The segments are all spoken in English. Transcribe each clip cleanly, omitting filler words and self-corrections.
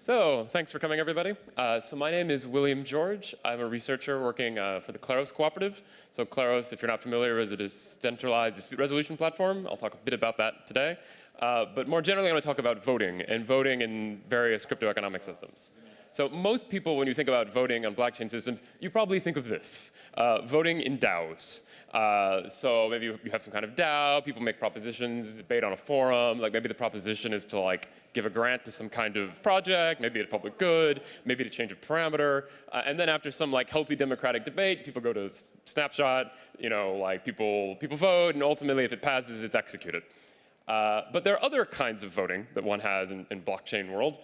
So thanks for coming, everybody. So my name is William George. I'm a researcher working for the Kleros cooperative. So Kleros, if you're not familiar, is a decentralized dispute resolution platform. I'll talk a bit about that today. But more generally, I'm going to talk about voting, and voting in various cryptoeconomic systems. So most people, when you think about voting on blockchain systems, you probably think of this, voting in DAOs. So maybe you have some kind of DAO, people make propositions, debate on a forum, like maybe the proposition is to like give a grant to some kind of project, maybe a public good, maybe to change a parameter, and then after some like healthy democratic debate, people go to snapshot, like people vote, and ultimately if it passes, it's executed. But there are other kinds of voting that one has in blockchain world.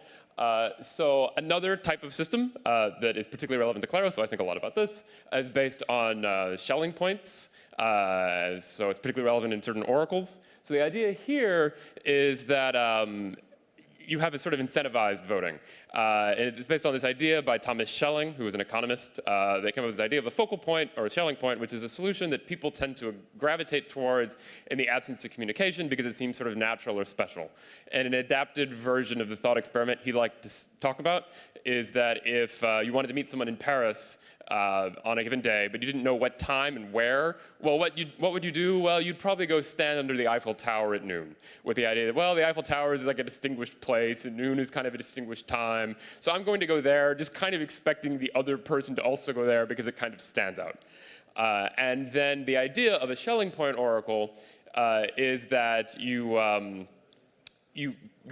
So another type of system that is particularly relevant to Kleros, so I think a lot about this, is based on Schelling points. So it's particularly relevant in certain oracles. So the idea here is that you have a sort of incentivized voting. And it's based on this idea by Thomas Schelling, who was an economist. They came up with this idea of a focal point or a Schelling point, which is a solution that people tend to gravitate towards in the absence of communication because it seems sort of natural or special. And an adapted version of the thought experiment he liked to talk about is that if you wanted to meet someone in Paris on a given day, but you didn't know what time and where, well, what would you do? Well, you'd probably go stand under the Eiffel Tower at noon with the idea that, well, the Eiffel Tower is like a distinguished place, and noon is kind of a distinguished time. So I'm going to go there, just kind of expecting the other person to also go there because it kind of stands out. And then the idea of a Schelling point oracle is that you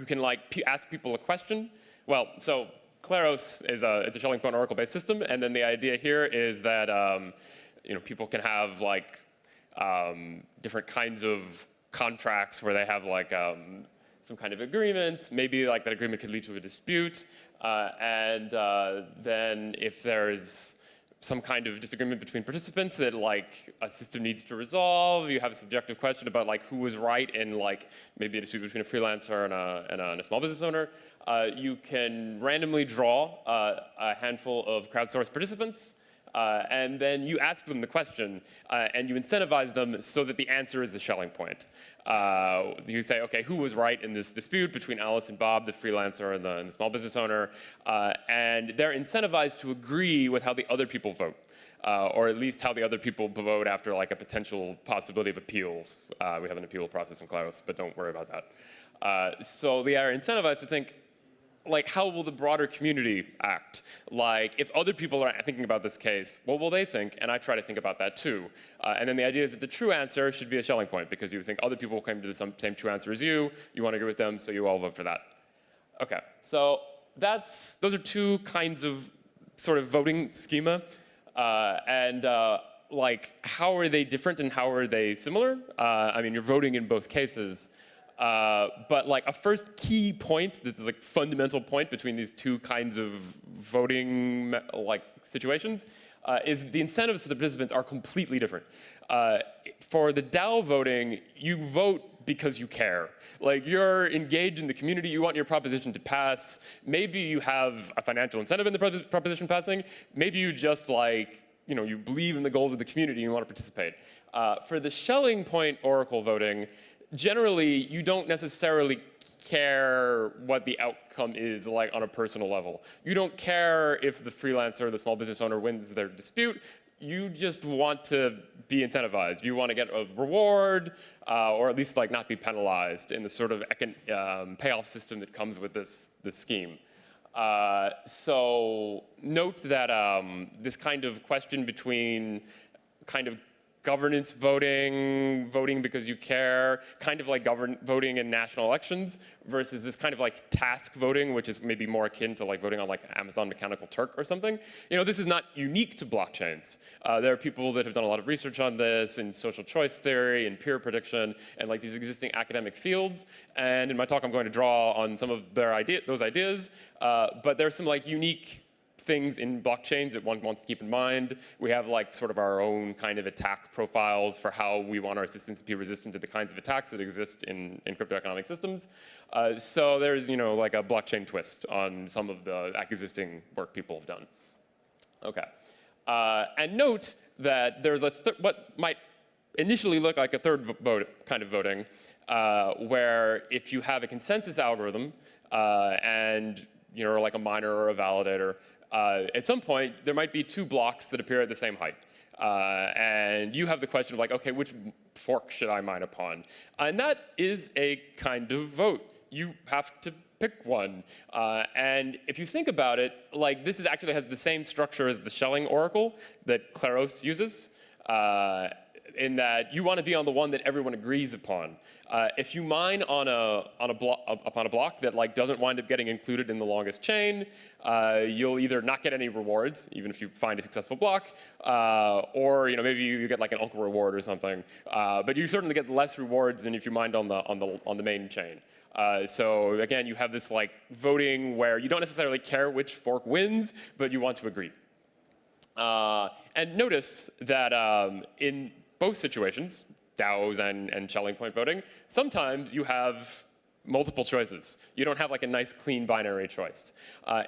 can like ask people a question. Well, so Kleros is it's a Schelling point oracle-based system, and then the idea here is that people can have like different kinds of contracts where they have like some kind of agreement. Maybe like that agreement could lead to a dispute, and then if there's some kind of disagreement between participants that like a system needs to resolve, you have a subjective question about like who was right in like maybe a dispute between a freelancer and a small business owner. You can randomly draw a handful of crowdsourced participants, and then you ask them the question, and you incentivize them so that the answer is the Schelling point. You say, okay, who was right in this dispute between Alice and Bob, the freelancer and the small business owner? And they're incentivized to agree with how the other people vote, or at least how the other people vote after like a potential possibility of appeals. We have an appeal process in Kleros, but don't worry about that. So they are incentivized to think, like, how will the broader community act? Like, if other people are thinking about this case, what will they think? And I try to think about that too. And then the idea is that the true answer should be a Schelling point, because you think other people came to the same true answer as you want to agree with them, so you all vote for that. Okay, so those are two kinds of sort of voting schema. Like, how are they different and how are they similar? I mean, you're voting in both cases. But like a first key point, that's like fundamental point between these two kinds of voting like situations, is the incentives for the participants are completely different. For the DAO voting, you vote because you care. Like, you're engaged in the community, you want your proposition to pass. Maybe you have a financial incentive in the proposition passing. Maybe you just like, you believe in the goals of the community and you want to participate. For the Schelling point oracle voting, generally, you don't necessarily care what the outcome is like on a personal level. You don't care if the freelancer or the small business owner wins their dispute. You just want to be incentivized. You want to get a reward, or at least like not be penalized in the sort of payoff system that comes with this scheme. So note that this kind of question between kind of governance voting because you care, kind of like voting in national elections, versus this kind of like task voting, which is maybe more akin to like voting on like Amazon Mechanical Turk or something. This is not unique to blockchains. There are people that have done a lot of research on this in social choice theory and peer prediction and like these existing academic fields. And in my talk, I'm going to draw on some of those ideas, but there's some like unique things in blockchains that one wants to keep in mind. We have like sort of our own kind of attack profiles for how we want our systems to be resistant to the kinds of attacks that exist in cryptoeconomic systems. So there's like a blockchain twist on some of the existing work people have done. Okay, and note that there's what might initially look like a third kind of voting, where if you have a consensus algorithm and or like a miner or a validator, at some point, there might be two blocks that appear at the same height. And you have the question of like, okay, which fork should I mine upon? And that is a kind of vote. You have to pick one. And if you think about it, like this actually has the same structure as the Schelling oracle that Kleros uses, in that you want to be on the one that everyone agrees upon. If you mine upon a block that like doesn't wind up getting included in the longest chain, you'll either not get any rewards, even if you find a successful block, or maybe you get like an uncle reward or something. But you certainly get less rewards than if you mined on the main chain. So again, you have this like voting where you don't necessarily care which fork wins, but you want to agree. And notice that in both situations, DAOs and Schelling point voting, sometimes you have multiple choices. You don't have like a nice clean binary choice.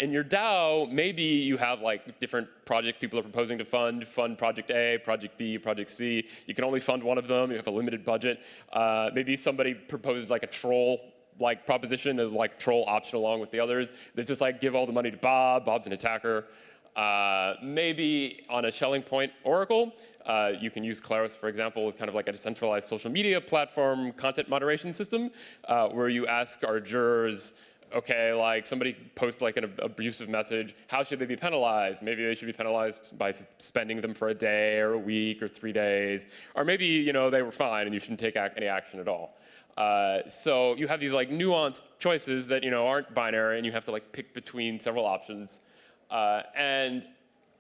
In your DAO, maybe you have like different projects people are proposing to fund project A, project B, project C. You can only fund one of them. You have a limited budget. Maybe somebody proposed like a troll like proposition as like troll option along with the others. This is like give all the money to Bob. Bob's an attacker. Maybe on a Schelling point oracle, you can use Kleros, for example, as kind of like a decentralized social media platform content moderation system, where you ask our jurors, okay, like somebody posts like an abusive message, how should they be penalized? Maybe they should be penalized by suspending them for a day or a week or 3 days. Or maybe they were fine and you shouldn't take any action at all. So you have these like nuanced choices that aren't binary, and you have to like pick between several options. And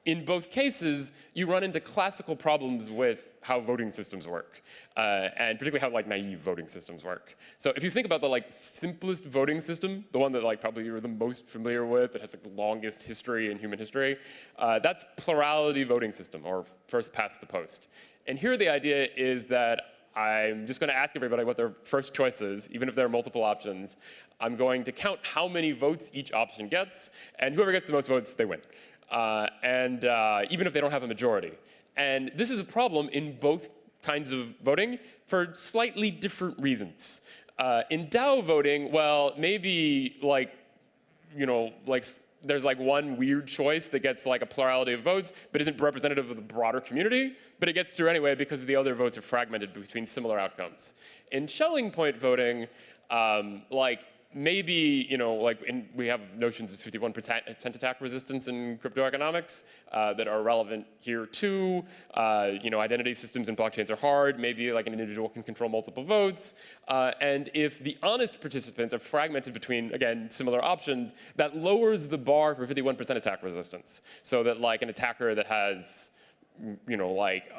in both cases, you run into classical problems with how voting systems work, and particularly how like naive voting systems work. So if you think about the like simplest voting system, the one that like probably you're the most familiar with, that has like the longest history in human history, that's plurality voting system, or first past the post. And here the idea is that I'm just going to ask everybody what their first choice is, even if there are multiple options. I'm going to count how many votes each option gets, and whoever gets the most votes, they win. Even if they don't have a majority. And this is a problem in both kinds of voting for slightly different reasons. In DAO voting, well, maybe like, there's like one weird choice that gets like a plurality of votes, but isn't representative of the broader community, but it gets through anyway because the other votes are fragmented between similar outcomes. In Schelling point voting, maybe, we have notions of 51% attack resistance in cryptoeconomics that are relevant here too. Identity systems and blockchains are hard. Maybe like an individual can control multiple votes. And if the honest participants are fragmented between, again, similar options, that lowers the bar for 51% attack resistance. So that like an attacker that has, like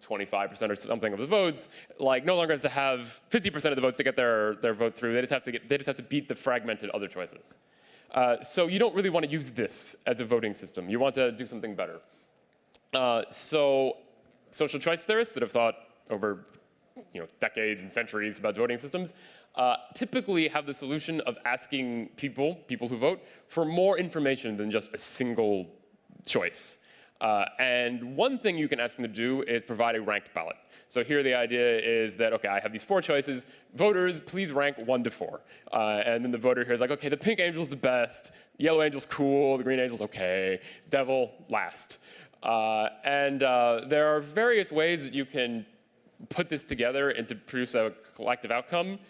25% or something of the votes, like no longer has to have 50% of the votes to get their vote through. They just have to beat the fragmented other choices. So you don't really want to use this as a voting system. You want to do something better. So social choice theorists that have thought over decades and centuries about voting systems typically have the solution of asking people who vote for more information than just a single choice. And one thing you can ask them to do is provide a ranked ballot. So here the idea is that, okay, I have these 4 choices. Voters, please rank 1 to 4. And then the voter here is like, okay, the pink angel's the best. The yellow angel's cool. The green angel's okay. Devil, last. There are various ways that you can put this together and to produce a collective outcome.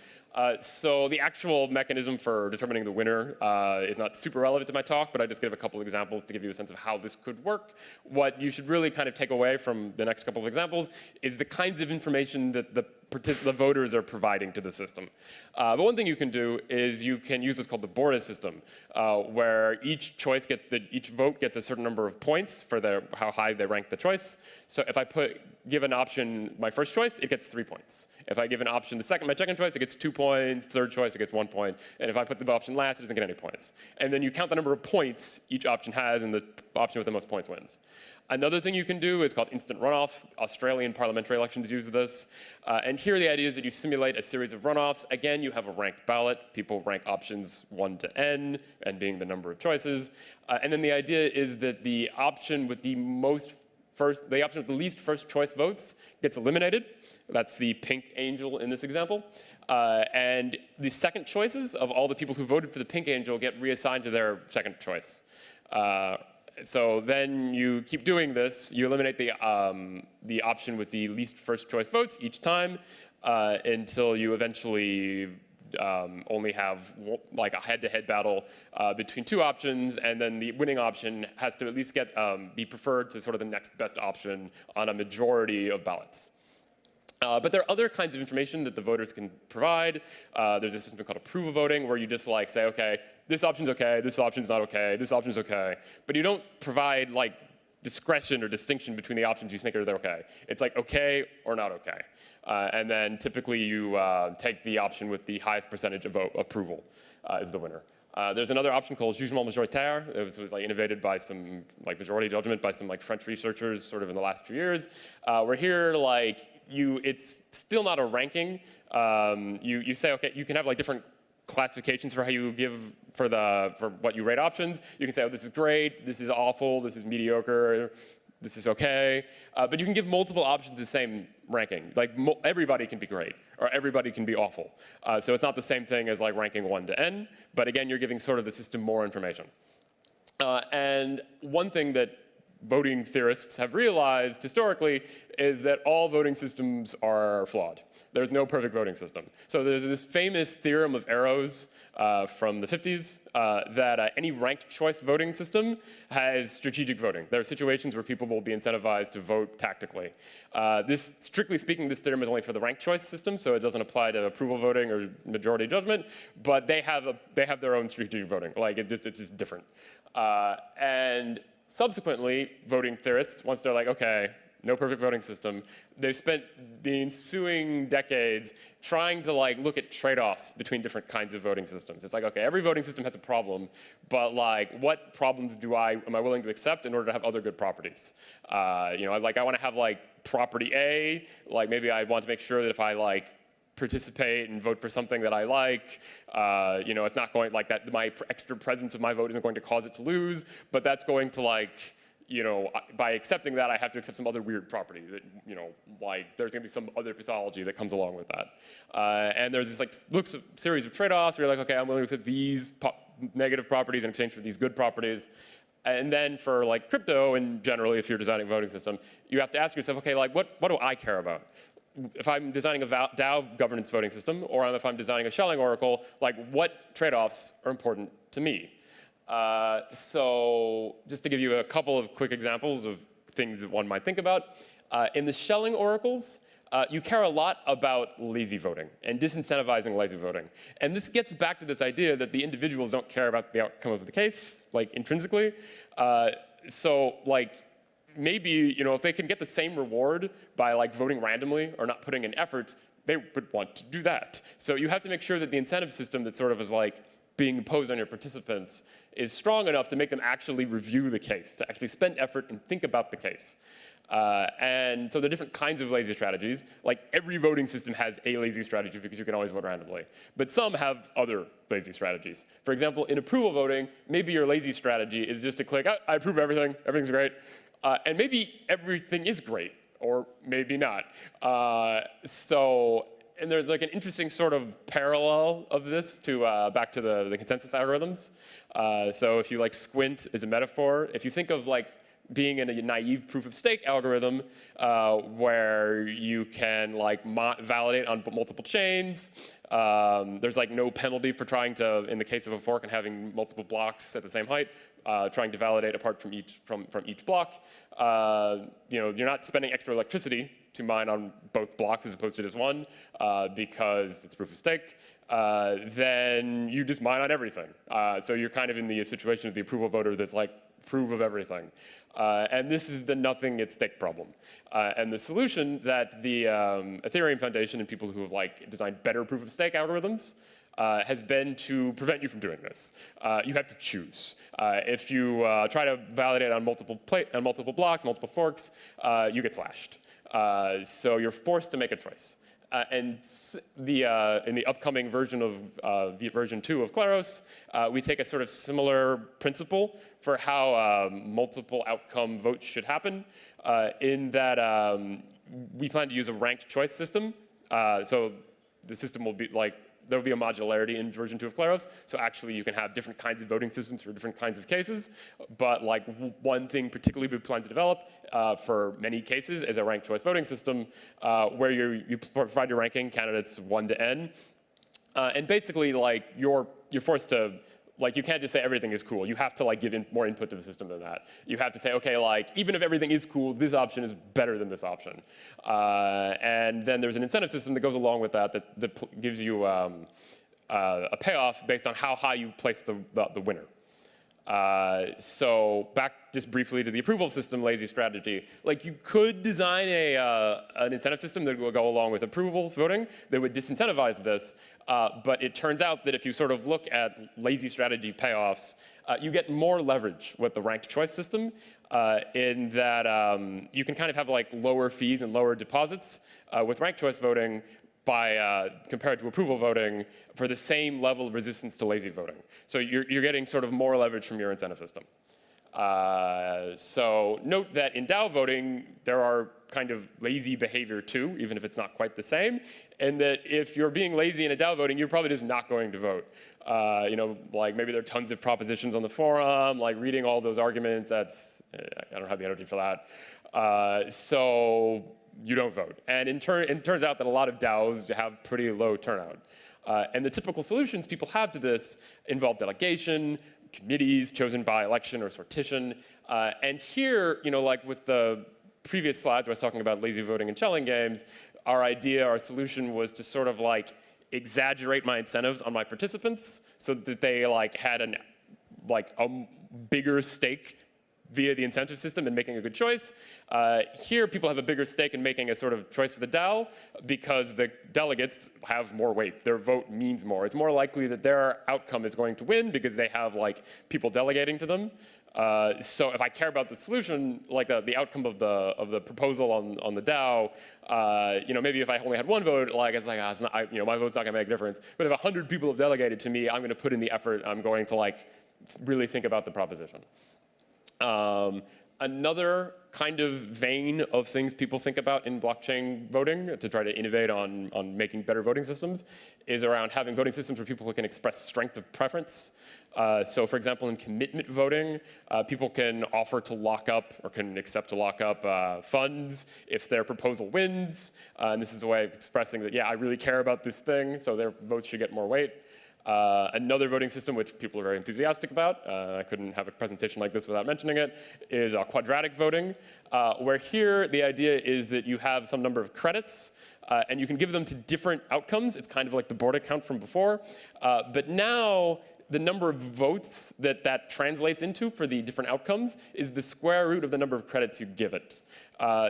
So the actual mechanism for determining the winner is not super relevant to my talk, but I just give a couple examples to give you a sense of how this could work. What you should really kind of take away from the next couple of examples is the kinds of information that the voters are providing to the system. But one thing you can do is you can use what's called the Borda system, where each vote gets a certain number of points for how high they rank the choice. So if I give an option my first choice, it gets 3 points. If I give an option my second choice, it gets 2 points. Third choice, it gets 1 point. And if I put the option last, it doesn't get any points. And then you count the number of points each option has, and the option with the most points wins. Another thing you can do is called instant runoff. Australian parliamentary elections use this. And here the idea is that you simulate a series of runoffs. Again, you have a ranked ballot. People rank options 1 to n, n being the number of choices. And then the idea is that the option with the most the option with the least first choice votes gets eliminated. That's the pink angel in this example. And the second choices of all the people who voted for the pink angel get reassigned to their second choice. So then you keep doing this. You eliminate the option with the least first choice votes each time until you eventually only have like a head-to-head battle between two options, and then the winning option has to at least be preferred to sort of the next best option on a majority of ballots. But there are other kinds of information that the voters can provide. There's a system called approval voting where you just like say, okay, this option's okay, this option's not okay, this option's okay. But you don't provide like discretion or distinction between the options you think are okay. It's like okay or not okay. And then typically you take the option with the highest percentage of vote approval as the winner. There's another option called jugement majoritaire. It was like innovated by some like majority judgment by some like French researchers sort of in the last few years. Where here like it's still not a ranking. You say okay, you can have like different classifications for how you give for what you rate options. You can say, oh, this is great, this is awful, this is mediocre, this is okay. But you can give multiple options the same ranking. Like everybody can be great or everybody can be awful. So it's not the same thing as like ranking 1 to n. But again, you're giving sort of the system more information. And one thing that voting theorists have realized historically is that all voting systems are flawed. There's no perfect voting system. So there's this famous theorem of arrows from the 50s that any ranked choice voting system has strategic voting. There are situations where people will be incentivized to vote tactically. Strictly speaking, this theorem is only for the ranked choice system, so it doesn't apply to approval voting or majority judgment, but they have their own strategic voting. Like it's just different. And subsequently, voting theorists, once they're like, okay, no perfect voting system, they've spent the ensuing decades trying to like look at trade-offs between different kinds of voting systems. It's like, okay, every voting system has a problem, but like, what problems am I willing to accept in order to have other good properties? You know, like I want to have like property A, like maybe I want to make sure that if I like participate and vote for something that I like, you know, it's not going like that. My extra presence of my vote isn't going to cause it to lose, but that's going to like, you know, by accepting that, I have to accept some other weird property that, you know, like there's going to be some other pathology that comes along with that. And there's this like series of trade-offs where you're like, okay, I'm willing to accept these negative properties in exchange for these good properties. And then for like crypto, and generally if you're designing a voting system, you have to ask yourself, okay, like what do I care about? If I'm designing a DAO governance voting system, or if I'm designing a Schelling oracle, like what trade-offs are important to me? So just to give you a couple of quick examples of things that one might think about. In the Schelling oracles, you care a lot about lazy voting and disincentivizing lazy voting. And this gets back to this idea that the individuals don't care about the outcome of the case, like intrinsically. So like, maybe, you know, if they can get the same reward by like voting randomly or not putting in effort, they would want to do that. So you have to make sure that the incentive system that sort of is like being imposed on your participants is strong enough to make them actually review the case, to actually spend effort and think about the case. And so there are different kinds of lazy strategies. Like every voting system has a lazy strategy because you can always vote randomly. But some have other lazy strategies. For example, in approval voting, maybe your lazy strategy is just to click, I approve everything, everything's great. And maybe everything is great, or maybe not. And there's like an interesting sort of parallel of this to back to the consensus algorithms. So if you like squint as a metaphor, if you think of like being in a naive proof of stake algorithm where you can like validate on multiple chains, there's like no penalty for trying to, in the case of a fork and having multiple blocks at the same height, trying to validate apart from each block. You know, you're not spending extra electricity to mine on both blocks as opposed to just one because it's proof of stake. Then you just mine on everything. So you're kind of in the situation of the approval voter that's like, approve of everything. And this is the nothing at stake problem. And the solution that the Ethereum Foundation and people who have like designed better proof of stake algorithms has been to prevent you from doing this. You have to choose. If you try to validate on multiple blocks, multiple forks, you get slashed. So you're forced to make a choice. And in the upcoming version of version 2 of Kleros, we take a sort of similar principle for how multiple outcome votes should happen, in that we plan to use a ranked choice system. So the system will be like, there will be a modularity in version 2 of Kleros. So actually you can have different kinds of voting systems for different kinds of cases. But like one thing particularly we plan to develop for many cases is a ranked choice voting system where you provide your ranking candidates 1 to n. And basically like you're forced to, like, you can't just say everything is cool. You have to like give more input to the system than that. You have to say, okay, like even if everything is cool, this option is better than this option. And then there's an incentive system that goes along with that that gives you a payoff based on how high you place the winner. So back just briefly to the approval system lazy strategy. Like you could design an incentive system that will go along with approval voting that would disincentivize this. But it turns out that if you sort of look at lazy strategy payoffs, you get more leverage with the ranked choice system in that you can kind of have like lower fees and lower deposits with ranked choice voting by compared to approval voting for the same level of resistance to lazy voting. So you're getting sort of more leverage from your incentive system. So note that in DAO voting, there are kind of lazy behavior too, even if it's not quite the same. And that if you're being lazy in a DAO voting, you're probably just not going to vote. You know, like maybe there are tons of propositions on the forum, like reading all those arguments, I don't have the energy for that. So you don't vote. And it turns out that a lot of DAOs have pretty low turnout. And the typical solutions people have to this involve delegation, committees chosen by election or sortition. And here, you know, like with the previous slides where I was talking about lazy voting and Schelling games, our solution was to sort of like exaggerate my incentives on my participants so that they like had a bigger stake via the incentive system in making a good choice. Here, people have a bigger stake in making a sort of choice for the DAO because the delegates have more weight. Their vote means more. It's more likely that their outcome is going to win because they have like people delegating to them. So if I care about the solution, like the outcome of the proposal on the DAO, you know, maybe if I only had one vote, like it's like it's not, you know, my vote's not gonna make a difference. But if 100 people have delegated to me, I'm gonna put in the effort. I'm going to like really think about the proposition. Another kind of vein of things people think about in blockchain voting to try to innovate on making better voting systems is around having voting systems where people can express strength of preference. So for example, in commitment voting, people can offer to lock up or can accept to lock up funds if their proposal wins. And this is a way of expressing that, yeah, I really care about this thing, so their votes should get more weight. Another voting system which people are very enthusiastic about, I couldn't have a presentation like this without mentioning it, is quadratic voting, where here the idea is that you have some number of credits and you can give them to different outcomes. It's kind of like the board account from before. But now the number of votes that translates into for the different outcomes is the square root of the number of credits you give it.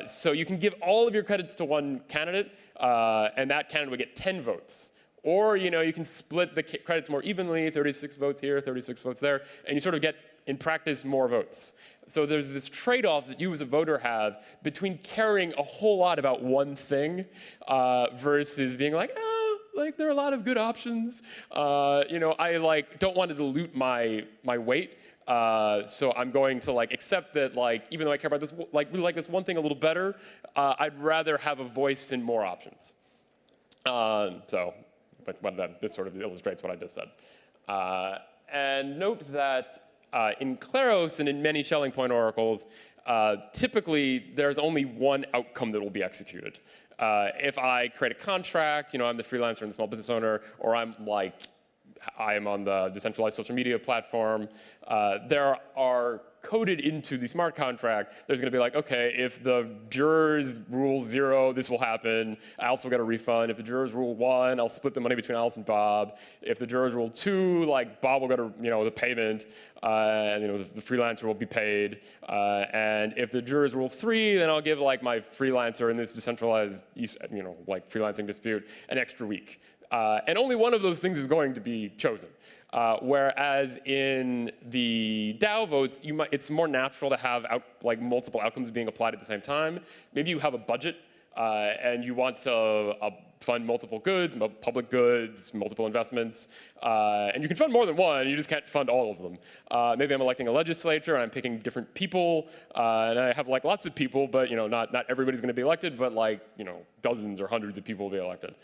So you can give all of your credits to one candidate and that candidate would get 10 votes. Or, you know, you can split the credits more evenly, 36 votes here, 36 votes there, and you sort of get, in practice, more votes. So there's this trade-off that you as a voter have between caring a whole lot about one thing versus being like, oh, like there are a lot of good options. You know, I like don't want to dilute my weight. So I'm going to like accept that like even though I care about this like really like this one thing a little better, I'd rather have a voice in more options. But this sort of illustrates what I just said. And note that in Kleros and in many Schelling point oracles, typically there's only one outcome that will be executed. If I create a contract, you know, I'm the freelancer and the small business owner, or I am on the decentralized social media platform, there are coded into the smart contract, there's going to be like, okay, if the jurors rule 0, this will happen. I also get a refund. If the jurors rule 1, I'll split the money between Alice and Bob. If the jurors rule 2, like Bob will get the payment, and you know the freelancer will be paid. And if the jurors rule 3, then I'll give like my freelancer in this decentralized, like freelancing dispute an extra week. And only one of those things is going to be chosen. Whereas in the DAO votes, it's more natural to have multiple outcomes being applied at the same time. Maybe you have a budget and you want to fund multiple goods, public goods, multiple investments, and you can fund more than one, you just can't fund all of them. Maybe I'm electing a legislature and I'm picking different people, and I have like lots of people, but not everybody's going to be elected, but like dozens or hundreds of people will be elected.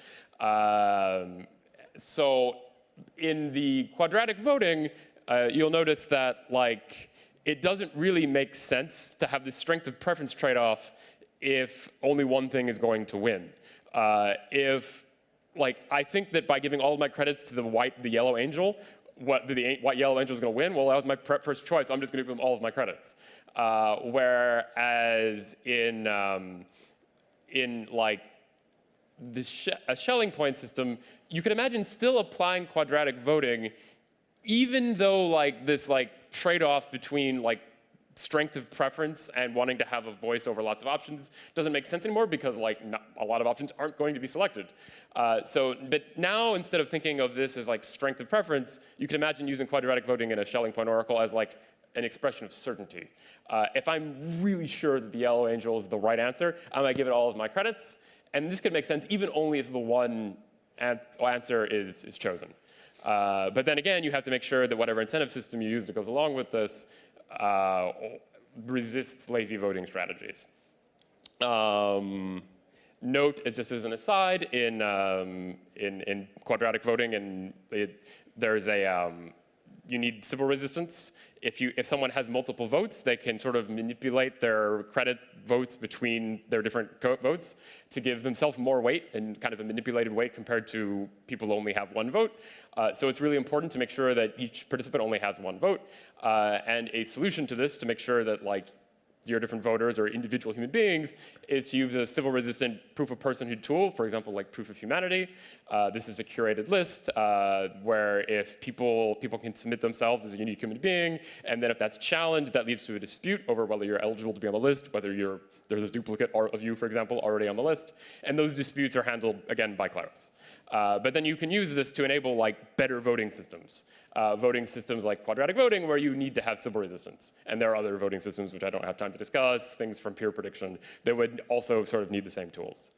So in the quadratic voting, you'll notice that like it doesn't really make sense to have this strength of preference trade-off if only one thing is going to win. I think that by giving all of my credits to the yellow angel, the white yellow angel is going to win. Well, that was my first choice. I'm just going to give them all of my credits. Whereas in like a Schelling point system, you can imagine still applying quadratic voting, even though like this like trade-off between like strength of preference and wanting to have a voice over lots of options doesn't make sense anymore because like a lot of options aren't going to be selected. But now instead of thinking of this as like strength of preference, you can imagine using quadratic voting in a Schelling point oracle as like an expression of certainty. If I'm really sure that the yellow angel is the right answer, I might give it all of my credits. And this could make sense even only if the one answer is chosen. But then again, you have to make sure that whatever incentive system you use that goes along with this resists lazy voting strategies. Note, just as an aside, in quadratic voting, and there's a you need civil resistance. If someone has multiple votes, they can sort of manipulate their credit votes between their different votes to give themselves more weight and kind of a manipulated weight compared to people who only have one vote. So it's really important to make sure that each participant only has one vote. And a solution to this to make sure that like your different voters or individual human beings is to use a civil resistant proof of personhood tool, for example, like proof of humanity. This is a curated list where if people can submit themselves as a unique human being, and then if that's challenged, that leads to a dispute over whether you're eligible to be on the list, whether there's a duplicate of you, for example, already on the list. And those disputes are handled, again, by Kleros. But then you can use this to enable like better voting systems. Voting systems like quadratic voting where you need to have civil resistance. And there are other voting systems which I don't have time to discuss, things from peer prediction, that would also sort of need the same tools.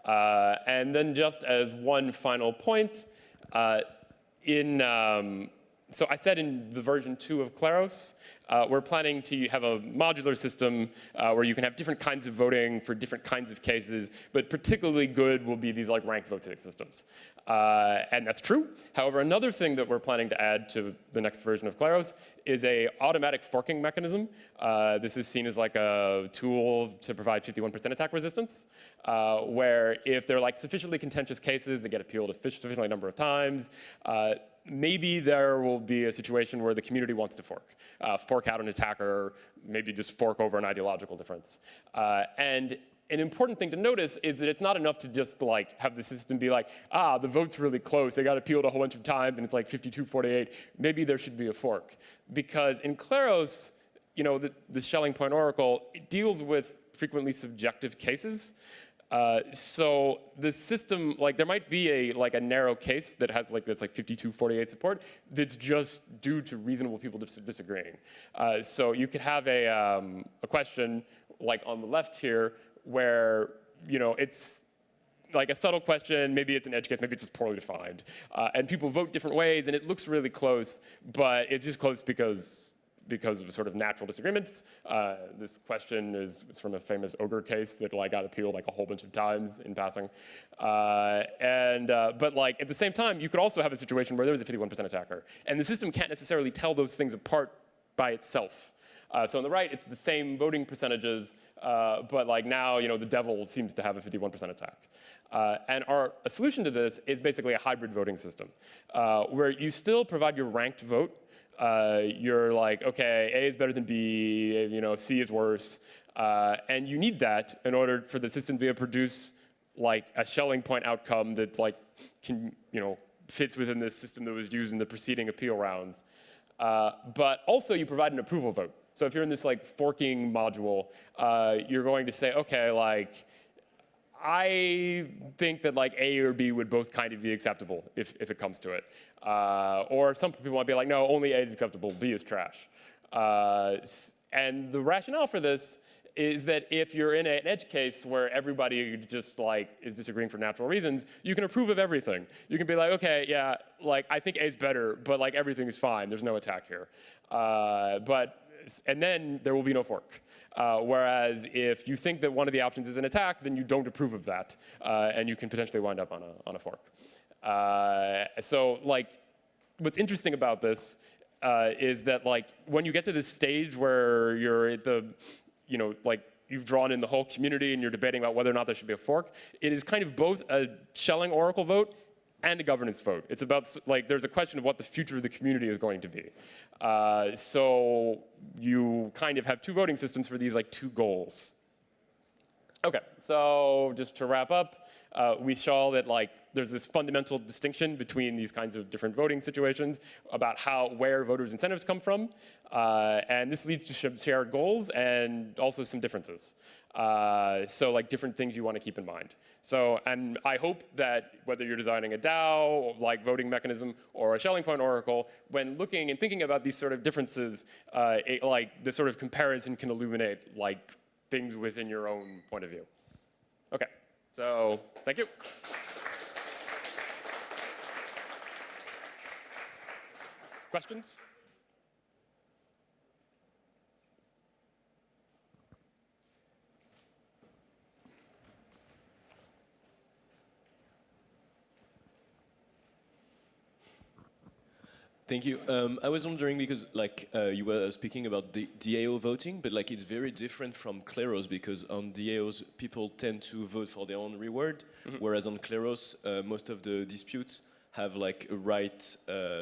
And then just as one final point, so I said in the version 2 of Kleros, we're planning to have a modular system where you can have different kinds of voting for different kinds of cases, but particularly good will be these like ranked voting systems. And that's true. However, another thing that we're planning to add to the next version of Kleros is a automatic forking mechanism. This is seen as like a tool to provide 51% attack resistance, where if they're like sufficiently contentious cases that get appealed a sufficiently number of times, maybe there will be a situation where the community wants to fork out an attacker, maybe just fork over an ideological difference. And an important thing to notice is that it's not enough to just like have the system be like, the vote's really close, they got appealed a whole bunch of times and it's like 52-48, maybe there should be a fork. Because in Kleros, the Schelling point oracle, it deals with frequently subjective cases. So the system, like there might be a narrow case that has that's 52-48 support that's just due to reasonable people disagreeing. So you could have a question like on the left here where it's like a subtle question, maybe it's an edge case, maybe it's just poorly defined, and people vote different ways and it looks really close, but it's just close because of sort of natural disagreements. This question is from a famous ogre case that got appealed a whole bunch of times in passing. But at the same time, you could also have a situation where there's a 51% attacker, and the system can't necessarily tell those things apart by itself. So on the right, it's the same voting percentages, but now the devil seems to have a 51% attack. And a solution to this is basically a hybrid voting system, where you still provide your ranked vote. You're like, okay, A is better than B, C is worse. And you need that in order for the system to be able to produce a Schelling point outcome that can, fits within the system that was used in the preceding appeal rounds. But also you provide an approval vote. So if you're in this forking module, you're going to say, okay, I think that A or B would both kind of be acceptable if it comes to it. Or some people might be like, no, only A is acceptable, B is trash. And the rationale for this is that if you're in an edge case where everybody just like is disagreeing for natural reasons, you can approve of everything. You can be like, okay, yeah, like I think A is better, but like everything is fine. There's no attack here. And then there will be no fork. Whereas if you think that one of the options is an attack, then you don't approve of that, and you can potentially wind up on a fork. So like, what's interesting about this is that like when you get to this stage where you're at the, like you've drawn in the whole community and you're debating about whether or not there should be a fork, it is kind of both a Schelling oracle vote and a governance vote. It's about, like, there's a question of what the future of the community is going to be. So you kind of have two voting systems for these, like, two goals. Okay, so just to wrap up, we saw that, like, there's this fundamental distinction between these kinds of different voting situations about where voters' incentives come from. And this leads to shared goals and also some differences. So like different things you want to keep in mind. So, and I hope that whether you're designing a DAO, like voting mechanism, or a Schelling point oracle, when looking and thinking about these sort of differences, like this sort of comparison can illuminate like things within your own point of view. Okay, so thank you. Questions? Thank you. I was wondering because, like, you were speaking about the DAO voting, but like it's very different from Kleros because on DAOs people tend to vote for their own reward, whereas on Kleros most of the disputes have like a right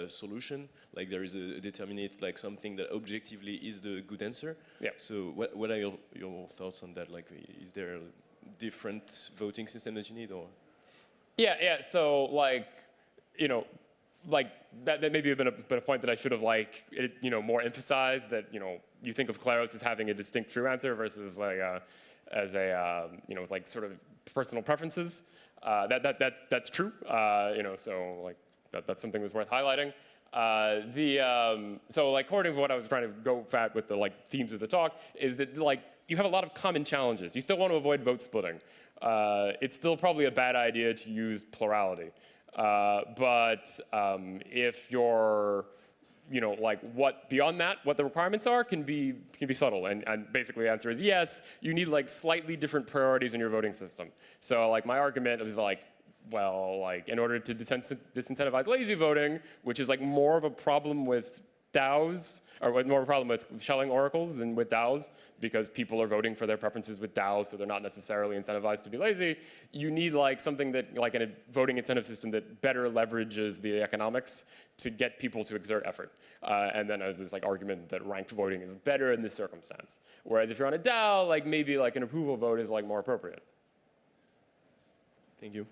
solution. Like there is a determinate, like something that objectively is the good answer. Yeah. So what are your thoughts on that? Like, is there a different voting system that you need, or? Yeah. So like, like that may have been a point that I should have like more emphasized, that you think of Kleros as having a distinct true answer versus like like sort of personal preferences. That's true. So like that's something that's worth highlighting. So like according to what I was trying to go at with the like themes of the talk is that like you have a lot of common challenges. You still want to avoid vote splitting. It's still probably a bad idea to use plurality. But if you're, like what beyond that, what the requirements are can be subtle. And basically the answer is yes, you need like slightly different priorities in your voting system. So like my argument was like, well, like in order to disincentivize lazy voting, which is like more of a problem with DAOs, or more of a problem with Schelling oracles than with DAOs, because people are voting for their preferences with DAOs, so they're not necessarily incentivized to be lazy. You need like something that, like in a voting incentive system that better leverages the economics to get people to exert effort. And then there's this like argument that ranked voting is better in this circumstance. Whereas if you're on a DAO, like maybe like an approval vote is like more appropriate. Thank you.